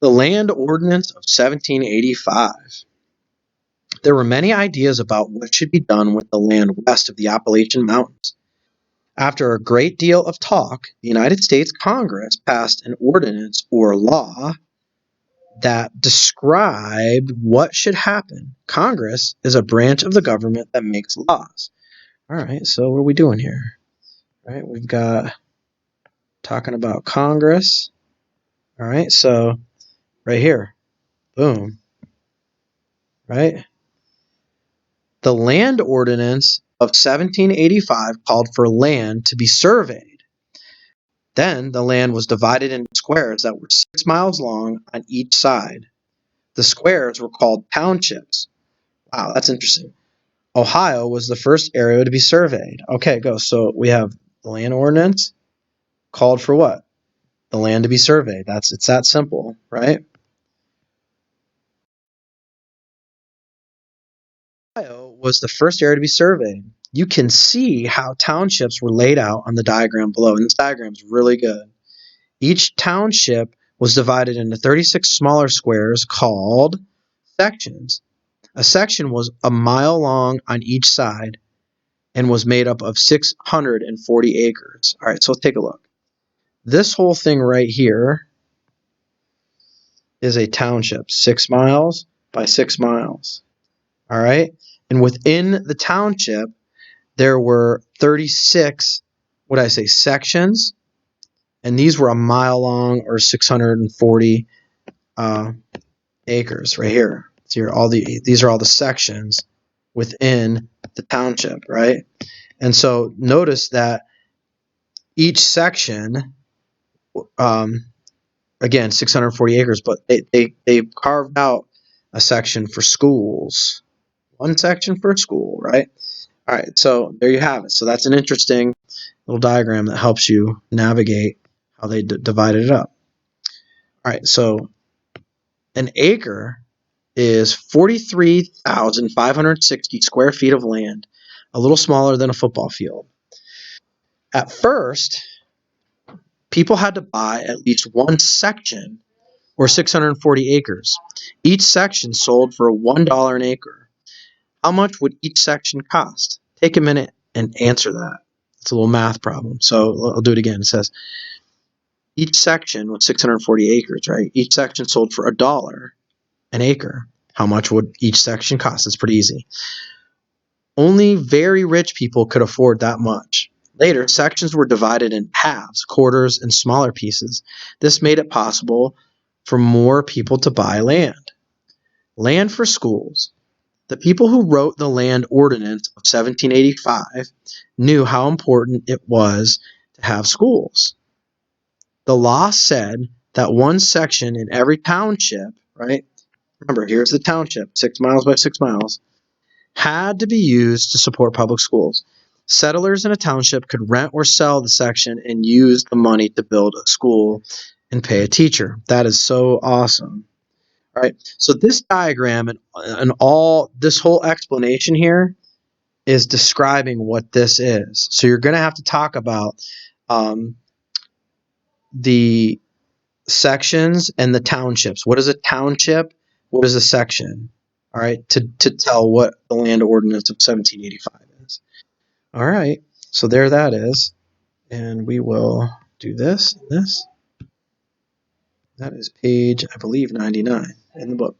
The Land Ordinance of 1785. There were many ideas about what should be done with the land west of the Appalachian Mountains. After a great deal of talk, the United States Congress passed an ordinance or law that described what should happen. Congress is a branch of the government that makes laws. All right, so what are we doing here? All right, we've got talking about Congress. All right, so right here, boom, right? The Land Ordinance of 1785 called for land to be surveyed. Then the land was divided into squares that were 6 miles long on each side. The squares were called townships. Wow, that's interesting. Ohio was the first area to be surveyed. Okay, go. So we have the land ordinance called for what? The land to be surveyed. It's that simple, right? Ohio was the first area to be surveyed. You can see how townships were laid out on the diagram below, and this diagram is really good. Each township was divided into 36 smaller squares called sections. A section was a mile long on each side and was made up of 640 acres. All right, so let's take a look. This whole thing right here is a township, 6 miles by 6 miles. All right, and within the township, there were 36, what did I say, sections, and these were a mile long or 640 acres right here. So these are all the sections within the township, right? And so notice that each section, again, 640 acres, but they carved out a section for schools, one section for school, right? All right, so there you have it. So that's an interesting little diagram that helps you navigate how they divided it up. All right, so an acre is 43,560 square feet of land, a little smaller than a football field. At first, people had to buy at least one section or 640 acres. Each section sold for $1 an acre. How much would each section cost? Take a minute and answer that. It's a little math problem. So I'll do it again. It says each section was 640 acres, right? Each section sold for $1 an acre. How much would each section cost? It's pretty easy. Only very rich people could afford that much. Later, sections were divided in halves, quarters, and smaller pieces. This made it possible for more people to buy land. Land for schools. The people who wrote the Land Ordinance of 1785 knew how important it was to have schools. The law said that one section in every township, right? Remember, here's the township, 6 miles by 6 miles, had to be used to support public schools. Settlers in a township could rent or sell the section and use the money to build a school and pay a teacher. That is so awesome. All right, so this diagram and all this whole explanation here is describing what this is. So you're going to have to talk about the sections and the townships. What is a township? What is a section? All right, to tell what the Land Ordinance of 1785 is. All right, so there that is. And we will do this and this. That is page, I believe, 99 in the book.